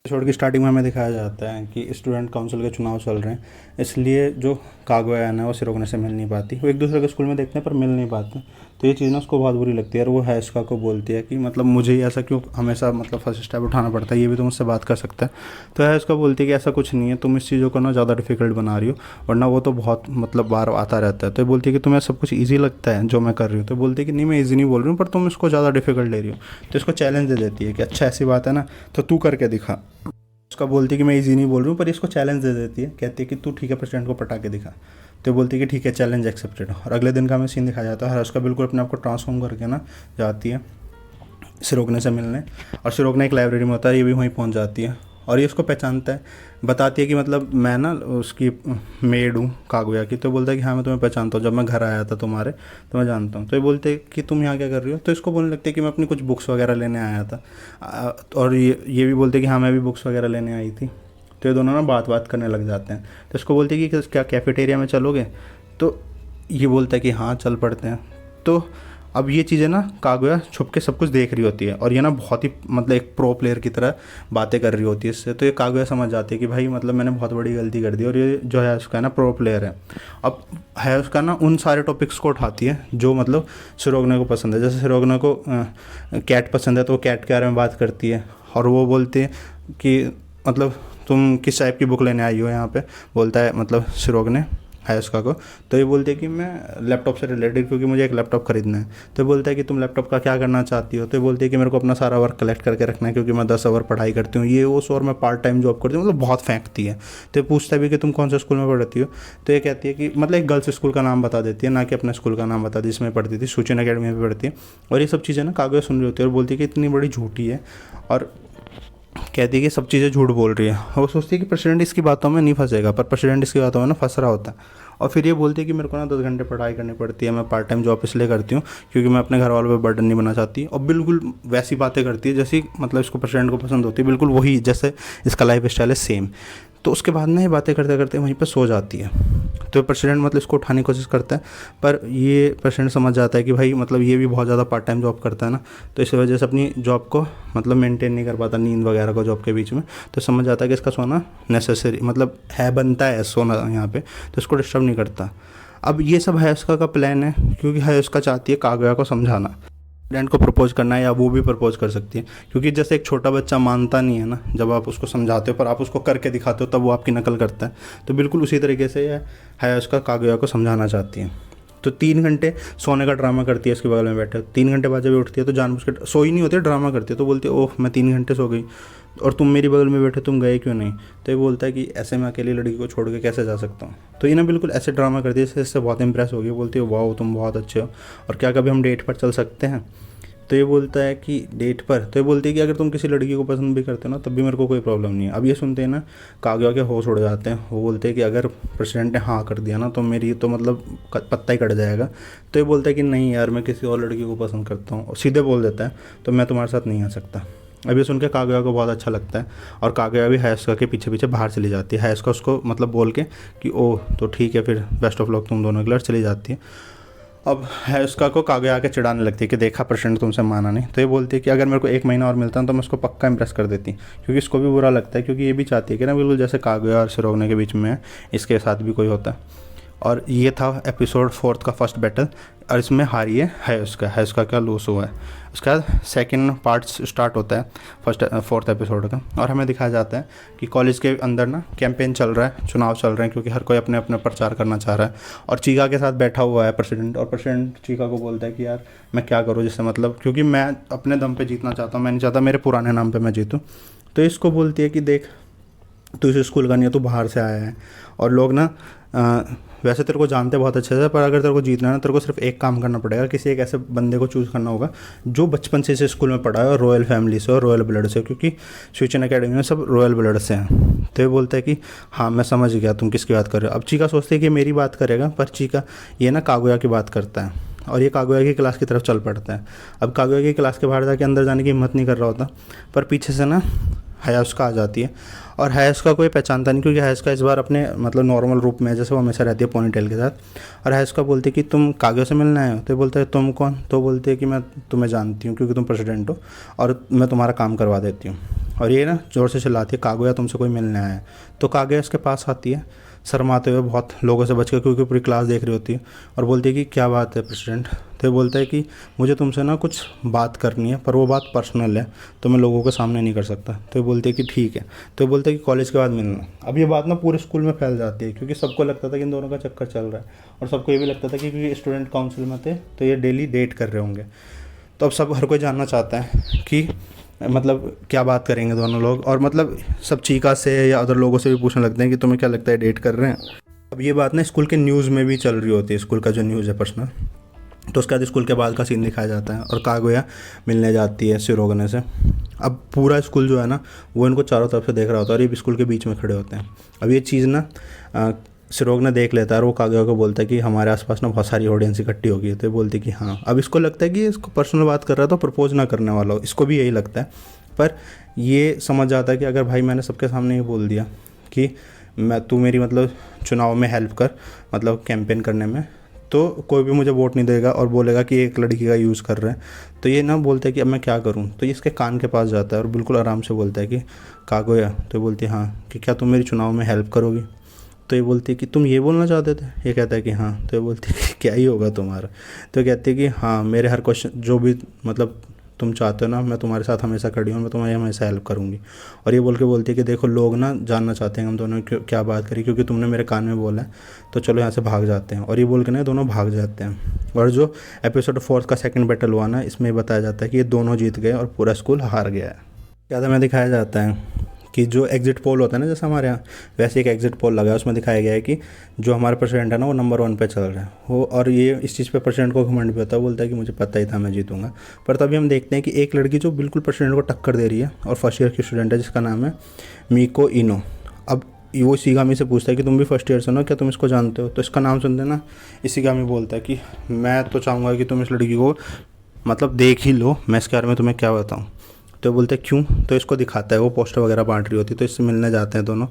Episode की starting में हमें दिखाया जाता है कि स्टूडेंट काउंसिल के चुनाव चल रहे हैं, इसलिए जो कागोयान है वो सिरोगने से मिल नहीं पाती। वो एक दूसरे के स्कूल में देखते हैं पर मिल नहीं पाते। तो ये चीज़ ना उसको बहुत बुरी लगती है और वो हैस्का को बोलती है कि मतलब मुझे ही ऐसा क्यों हमेशा मतलब फर्स्ट स्टेप उठाना पड़ता है, ये भी तो मुझसे बात कर सकता है। तो हैस्का बोलती है कि ऐसा कुछ नहीं है, तुम इस चीज़ों को ना ज़्यादा डिफिकल्ट बना रही हो, वरना वो तो बहुत मतलब बार आता रहता है। तो ये बोलती है कि तुम्हें सब कुछ ईजी लगता है जो मैं कर रही हूँ। तो बोलती है कि नहीं, मैं ईजी नहीं बोल रही हूँ, पर तुम इसको ज़्यादा डिफिकल्ट ले रही हो। तो इसको चैलेंज दे देती है कि अच्छा ऐसी बात है ना, तो तू करके दिखा। उसका बोलती है कि मैं इजी नहीं बोल रही हूँ, पर इसको चैलेंज दे देती है। कहती है कि तू ठीक है, प्रेसिडेंट को पटा के दिखा। तो बोलती है कि ठीक है, चैलेंज एक्सेप्टेड। और अगले दिन का हमें सीन दिखाया जाता है। उसका बिल्कुल अपने आप को ट्रांसफॉर्म करके ना जाती है सिरोगने से मिलने। और सिरोगने एक लाइब्रेरी में होता है, ये भी वहीं पहुँच जाती है और ये उसको पहचानता है। बताती है कि मतलब मैं ना उसकी मेड हूँ कागुया की। तो बोलता है कि हाँ मैं तुम्हें पहचानता हूँ, जब मैं घर आया था तुम्हारे तो मैं जानता हूँ। तो ये बोलते हैं कि तुम यहाँ क्या कर रही हो। तो इसको बोलने लगते हैं कि मैं अपनी कुछ बुक्स वगैरह लेने आया था। और ये भी बोलते हैं कि हाँ मैं भी बुक्स वगैरह लेने आई थी। तो ये दोनों ना बात करने लग जाते हैं। तो इसको बोलते हैं कि क्या कैफेटेरिया में चलोगे। तो ये बोलता है कि हाँ चल पड़ते हैं। तो अब ये चीज़ें ना कागुया छुप के सब कुछ देख रही होती है और ये ना बहुत ही मतलब एक प्रो प्लेयर की तरह बातें कर रही होती है इससे। तो ये कागुया समझ जाती है कि भाई मतलब मैंने बहुत बड़ी गलती कर दी और ये जो है उसका ना प्रो प्लेयर है। अब है उसका ना उन सारे टॉपिक्स को उठाती है जो मतलब सिरोगने को पसंद है। जैसे सिरोगने को कैट पसंद है तो वो कैट के बारे में बात करती है। और वो बोलती है कि मतलब तुम किस टाइप की बुक लेने आई हो यहाँ पे। बोलता है मतलब सिरोगने है उसका को। तो ये बोलते हैं कि मैं लैपटॉप से रिलेटेड, क्योंकि मुझे एक लैपटॉप खरीदना है। तो ये बोलता है कि तुम लैपटॉप का क्या करना चाहती हो। तो ये बोलती है कि मेरे को अपना सारा वर्क कलेक्ट करके रखना है, क्योंकि मैं 10 आवर पढ़ाई करती हूँ, ये वो और मैं पार्ट टाइम जॉब करती हूँ। मतलब बहुत फेंकती है। तो ये पूछता भी कि तुम कौन से स्कूल में पढ़ती हो। तो ये कहती है कि मतलब एक गर्ल्स स्कूल का नाम बता देती है, ना कि अपने स्कूल का नाम बता दी जिसमें पढ़ती थी, सूचन अकेडमी में पढ़ती है। और ये सब चीज़ें ना कागज सुन रही होती है और बोलती है कि इतनी बड़ी झूठी है और कहती है कि सब चीज़ें झूठ बोल रही है। वो सोचती है कि प्रेसिडेंट इसकी बातों में नहीं फंसेगा, पर प्रेसिडेंट इसकी बातों में ना फंस रहा होता है। और फिर ये बोलती है कि मेरे को ना 10 घंटे पढ़ाई करनी पड़ती है, मैं पार्ट टाइम जॉब इसलिए करती हूँ क्योंकि मैं अपने घर वालों पे बर्डन नहीं बना चाहती। और बिल्कुल वैसी बातें करती है जैसी मतलब इसको प्रेसिडेंट को पसंद होती है, बिल्कुल वही जैसे इसका लाइफ स्टाइल है सेम। तो उसके बाद ना ये बातें करते करते वहीं पर सो जाती है। तो प्रेसिडेंट मतलब इसको उठाने की कोशिश करता है, पर ये प्रेसिडेंट समझ जाता है कि भाई मतलब ये भी बहुत ज़्यादा पार्ट टाइम जॉब करता है ना, तो इस वजह से अपनी जॉब को मतलब मेंटेन नहीं कर पाता, नींद वगैरह को जॉब के बीच में। तो समझ जाता है कि इसका सोना नेसेसरी मतलब है, बनता है सोना यहाँ पे, तो इसको डिस्टर्ब नहीं करता। अब ये सब हैस्का का प्लान है, क्योंकि हैस्का चाहती है कागया को समझाना, प्रेसिडेंट को प्रपोज करना है, या वो भी प्रपोज कर सकती है। क्योंकि जैसे एक छोटा बच्चा मानता नहीं है ना, जब आप उसको समझाते हो पर आप उसको करके दिखाते हो तब वो आपकी नकल करता है। तो बिल्कुल उसी तरीके से है उसका कागया को समझाना चाहती है। तो 3 घंटे सोने का ड्रामा करती है इसके बगल में बैठे। 3 घंटे बाद जब उठती है तो जानबूझ के सोई नहीं होती, ड्रामा करती है। तो बोलती है ओह मैं 3 घंटे सो गई और तुम मेरी बगल में बैठे, तुम गए क्यों नहीं। तो ये बोलता है कि ऐसे मैं अकेली लड़की को छोड़ के कैसे जा सकता हूँ। तो ये ना बिल्कुल ऐसे ड्रामा करती है, इससे बहुत इंप्रेस हो गई। बोलती है वाह तुम बहुत अच्छे हो, और क्या कभी हम डेट पर चल सकते हैं। तो ये बोलता है कि डेट पर। तो ये बोलती है कि अगर तुम किसी लड़की को पसंद भी करते हो ना तब भी मेरे को कोई प्रॉब्लम नहीं है। अब ये सुनते हैं ना कागया के होश उड़ जाते हैं। वो बोलते हैं कि अगर प्रेसिडेंट ने हाँ कर दिया ना तो मेरी तो मतलब पत्ता ही कट जाएगा। तो ये बोलता है कि नहीं यार मैं किसी और लड़की को पसंद करता हूँ, और सीधे बोल देता है तो मैं तुम्हारे साथ नहीं आ सकता। अब ये सुन के कागया को बहुत अच्छा लगता है और कागया भी हैस्का के पीछे पीछे बाहर चली जाती है। हैस्का उसको मतलब बोल के कि ओह तो ठीक है फिर बेस्ट ऑफ लक तुम दोनों के लिए, चली जाती है। अब है उसका को कागया आके चिढ़ाने लगती है कि देखा प्रेसिडेंट तुमसे माना नहीं। तो ये बोलती है कि अगर मेरे को 1 महीना और मिलता ना तो मैं उसको पक्का इंप्रेस कर देती, क्योंकि इसको भी बुरा लगता है, क्योंकि ये भी चाहती है कि ना बिल्कुल जैसे कागया और सिरोगने के बीच में है इसके साथ भी कोई होता है। और ये था एपिसोड 4 का फर्स्ट बैटल, और इसमें हारी है उसका क्या लूस हुआ है। उसके बाद सेकंड पार्ट स्टार्ट होता है 4th एपिसोड का, और हमें दिखाया जाता है कि कॉलेज के अंदर ना कैंपेन चल रहा है, चुनाव चल रहे हैं, क्योंकि हर कोई अपने अपने प्रचार करना चाह रहा है। और चीका के साथ बैठा हुआ है प्रेसिडेंट, और प्रेसिडेंट चीका को बोलता है कि यार मैं क्या करूँ जिससे मतलब, क्योंकि मैं अपने दम पे जीतना चाहता हूँ, मैं नहीं चाहता मेरे पुराने नाम पे मैं जीतूँ। तो इसको बोलती है कि देख तू इस स्कूल का नहीं है, तू बाहर से आया है, और लोग ना वैसे तेरे को जानते बहुत अच्छे से, पर अगर तेरे को जीतना है ना तेरे को सिर्फ एक काम करना पड़ेगा, किसी एक ऐसे बंदे को चूज़ करना होगा जो बचपन से इस स्कूल में पढ़ा है और रॉयल फैमिली से और रॉयल ब्लड से, क्योंकि सूचन अकेडमी में सब रॉयल ब्लड से हैं। तो ये बोलता है कि हाँ मैं समझ गया तुम किसकी बात कर रहे हो। अब चीका सोचते है कि मेरी बात करेगा, पर चीका ये ना कागुया की बात करता है और ये कागुया की क्लास की तरफ चल पड़ता है। अब कागुया की क्लास के बाहर जाके अंदर जाने की हिम्मत नहीं कर रहा होता, पर पीछे से ना हैस्का आ जाती है, और हैस्का कोई पहचानता नहीं, क्योंकि हैस्का इस बार अपने मतलब नॉर्मल रूप में जैसे वो हमेशा रहती है पोनीटेल के साथ। और हैस्का बोलती है कि तुम कागया से मिलना है। तो बोलता है तुम कौन। तो बोलते है कि मैं तुम्हें जानती हूँ क्योंकि तुम प्रेसिडेंट हो और मैं तुम्हारा काम करवा देती हूँ। और ये ना ज़ोर से चिल्लाती है, कागुया तुमसे कोई मिलने आया है। तो कागुया इसके पास आती है शर्माते हुए बहुत, लोगों से बच के, क्योंकि पूरी क्लास देख रही होती है, और बोलती है कि क्या बात है प्रेसिडेंट। तो ये बोलता है कि मुझे तुमसे ना कुछ बात करनी है, पर वो बात पर्सनल है, तो मैं लोगों के सामने नहीं कर सकता। तो ये बोलती है कि ठीक है। तो ये बोलता है कि कॉलेज के बाद मिलना। अब ये बात ना पूरे स्कूल में फैल जाती है, क्योंकि सबको लगता था कि इन दोनों का चक्कर चल रहा है, और सबको ये भी लगता था कि क्योंकि स्टूडेंट काउंसिल में थे तो ये डेली डेट कर रहे होंगे। तो अब सब हर कोई जानना चाहता है कि मतलब क्या बात करेंगे दोनों लोग, और मतलब सब चीका से या अदर लोगों से भी पूछने लगते हैं कि तुम्हें क्या लगता है डेट कर रहे हैं। अब ये बात ना स्कूल के न्यूज़ में भी चल रही होती है, स्कूल का जो न्यूज़ है पर्सनल। तो उसके बाद स्कूल के बाद का सीन दिखाया जाता है, और कागुया मिलने जाती है सिरोगने से। अब पूरा स्कूल जो है ना वो इनको चारों तरफ से देख रहा होता है, और ये स्कूल के बीच में खड़े होते हैं। अब ये चीज़ ना सिरोगने देख लेता है, और वो कागुया को बोलता है कि हमारे आसपास ना बहुत सारी ऑडियंस इकट्ठी होगी है। तो ये बोलती है कि हाँ। अब इसको लगता है कि इसको पर्सनल बात कर रहा है तो प्रपोज ना करने वाला हो, इसको भी यही लगता है। पर ये समझ जाता है कि अगर भाई मैंने सबके सामने ये बोल दिया कि तू मेरी मतलब चुनाव में हेल्प कर, मतलब कैंपेन करने में, तो कोई भी मुझे वोट नहीं देगा और बोलेगा कि एक लड़की का यूज़ कर रहे हैं। तो ये ना बोलता है कि अब मैं क्या करूं। तो ये इसके कान के पास जाता है और बिल्कुल आराम से बोलता है कि कागुया। तो बोलती है हाँ, कि क्या तुम मेरी चुनाव में हेल्प करोगी। तो ये बोलती है कि तुम ये बोलना चाहते थे। ये कहता है कि हाँ। तो ये बोलती है कि क्या ही होगा तुम्हारा। तो कहती है कि हाँ, मेरे हर क्वेश्चन जो भी मतलब तुम चाहते हो ना, मैं तुम्हारे साथ हमेशा खड़ी हूँ, मैं तुम्हारी हमेशा हेल्प करूँगी। और ये बोल के बोलती है कि देखो लोग ना जानना चाहते हैं हम दोनों क्या बात करी, क्योंकि तुमने मेरे कान में बोला है, तो चलो यहाँ से भाग जाते हैं। और ये बोल के ना दोनों भाग जाते हैं। और जो एपिसोड 4 का सेकंड बैटल हुआ ना, इसमें बताया जाता है कि ये दोनों जीत गए और पूरा स्कूल हार गया है। ज़्यादा में दिखाया जाता है कि जो एग्जिट पोल होता है ना, जैसे हमारे यहाँ वैसे एक एग्जिट पोल लगा है, उसमें दिखाया गया है कि जो हमारा प्रेसिडेंट है ना वो नंबर 1 पे चल रहा है वो। और ये इस चीज़ पे प्रेसिडेंट को घमंड भी होता है, बोलता है कि मुझे पता ही था मैं जीतूंगा। पर तभी हम देखते हैं कि एक लड़की जो बिल्कुल प्रेसिडेंट को टक्कर दे रही है, और फर्स्ट ईयर की स्टूडेंट है, जिसका नाम है मीको इनो। अब वो शिगामी से पूछता है कि तुम भी फर्स्ट ईयर से हो, क्या तुम इसको जानते हो। तो इसका नाम सुनते ना शिगामी बोलता है कि मैं तो चाहूँगा कि तुम इस लड़की को मतलब देख ही लो, मैं इसके बारे में तुम्हें क्या बताऊँ। तो बोलते क्यों। तो इसको दिखाता है, वो पोस्टर वगैरह बांट रही होती है, तो इससे मिलने जाते हैं दोनों।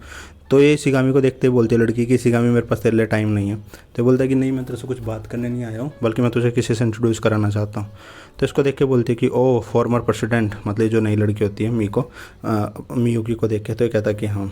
तो ये शिगामी को देखते ही बोलती है लड़की कि शिगामी मेरे पास तेरे लिए टाइम नहीं है। तो बोलता है कि नहीं, मैं तेरे से कुछ बात करने नहीं आया हूँ, बल्कि मैं तुझे किसी से इंट्रोड्यूस कराना चाहता हूँ। तो इसको देख के बोलती है कि ओ फॉर्मर प्रेसिडेंट, मतलब जो नई लड़की होती है मियुकी को देख के। तो ये कहता है कि हाँ।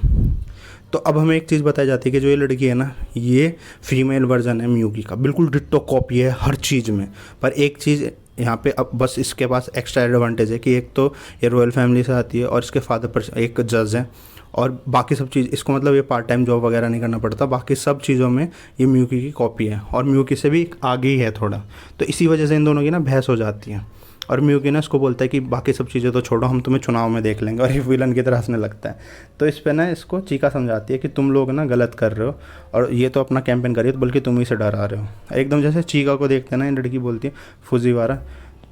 तो अब हमें एक चीज़ बताई जाती है कि जो ये लड़की है ना, ये फीमेल वर्जन है मियुकी का, बिल्कुल डिट्टो कॉपी है हर चीज़ में। पर एक चीज़ यहाँ पे अब बस इसके पास एक्स्ट्रा एडवांटेज है कि एक तो ये रॉयल फैमिली से आती है, और इसके फादर पर एक जज है, और बाकी सब चीज़ इसको मतलब ये पार्ट टाइम जॉब वगैरह नहीं करना पड़ता। बाकी सब चीज़ों में ये मियुकी की कॉपी है, और मियुकी से भी आगे ही है थोड़ा। तो इसी वजह से इन दोनों की ना बहस हो जाती है, और मियुकी ना इसको बोलता है कि बाकी सब चीज़ें तो छोड़ो, हम तुम्हें चुनाव में देख लेंगे। और ये विलन की तरह हंसने लगता है। तो इस पे ना इसको चीका समझाती है कि तुम लोग ना गलत कर रहे हो, और ये तो अपना कैंपेन कर रही है, बल्कि तुम ही से डरा रहे हो। एकदम जैसे चीका को देखते हैं ना, इन लड़की बोलती है फुजीवारा।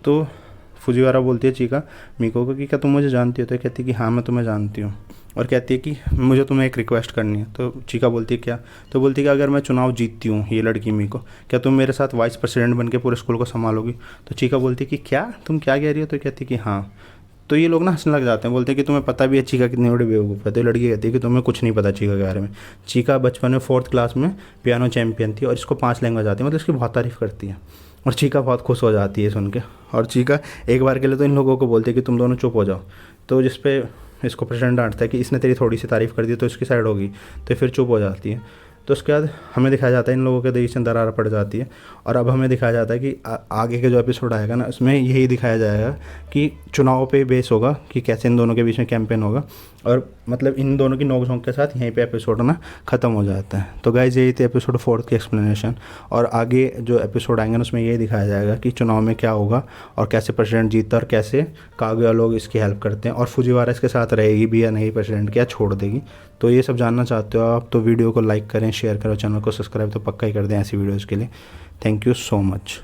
तो फुजीवारा बोलती है चीका मीको को कि क्या तुम मुझे जानती हो। तो कहती है कि हाँ मैं तुम्हें जानती हूँ, और कहती है कि मुझे तुम्हें एक रिक्वेस्ट करनी है। तो चीका बोलती है क्या। तो बोलती है कि अगर मैं चुनाव जीतती हूँ, ये लड़की मीको, क्या तुम मेरे साथ वाइस प्रेसिडेंट बन के पूरे स्कूल को संभालोगी। तो चीका बोलती है कि क्या, तुम क्या कह रही हो। तो कहती है कि हाँ। तो ये लोग ना हंसने लग जाते हैं, बोलते हैं कि तुम्हें पता भी है चीका कितनी बड़ी बेवकूफ़ है। तो लड़की कहती है कि तुम्हें कुछ नहीं पता चीका के बारे में। चीका बचपन में 4th क्लास में पियानो चैम्पियन थी, और इसको 5 लैंग्वेज आती है, मतलब इसकी बहुत तारीफ़ करती है। और चीका बहुत खुश हो जाती है सुन के। और चीका एक बार के लिए तो इन लोगों को बोलती है कि तुम दोनों चुप हो जाओ। तो जिस पे इसको प्रेसिडेंट डांटता है कि इसने तेरी थोड़ी सी तारीफ़ कर दी तो इसकी साइड होगी, तो फिर चुप हो जाती है। तो उसके बाद हमें दिखाया जाता है इन लोगों के बीच में दरार पड़ जाती है। और अब हमें दिखाया जाता है कि आगे के जो एपिसोड आएगा ना, उसमें यही दिखाया जाएगा कि चुनाव पे बेस होगा कि कैसे इन दोनों के बीच में कैंपेन होगा, और मतलब इन दोनों की नोक-झोंक के साथ यहीं पे एपिसोड ना ख़त्म हो जाता है। तो गाइज़ यही थी एपिसोड 4 की एक्सप्लेनेशन। और आगे जो एपिसोड आएंगे ना, उसमें यही दिखाया जाएगा कि चुनाव में क्या होगा, और कैसे प्रेसिडेंट जीतता है, और कैसे कागुया लोग इसकी हेल्प करते हैं, और फुजीवारा इसके साथ रहेगी भी या नहीं, प्रेसिडेंट क्या छोड़ देगी। तो ये सब जानना चाहते हो आप तो वीडियो को लाइक करें, शेयर करें, चैनल को सब्सक्राइब तो पक्का ही कर दें ऐसी वीडियोज़ के लिए। Thank you so much.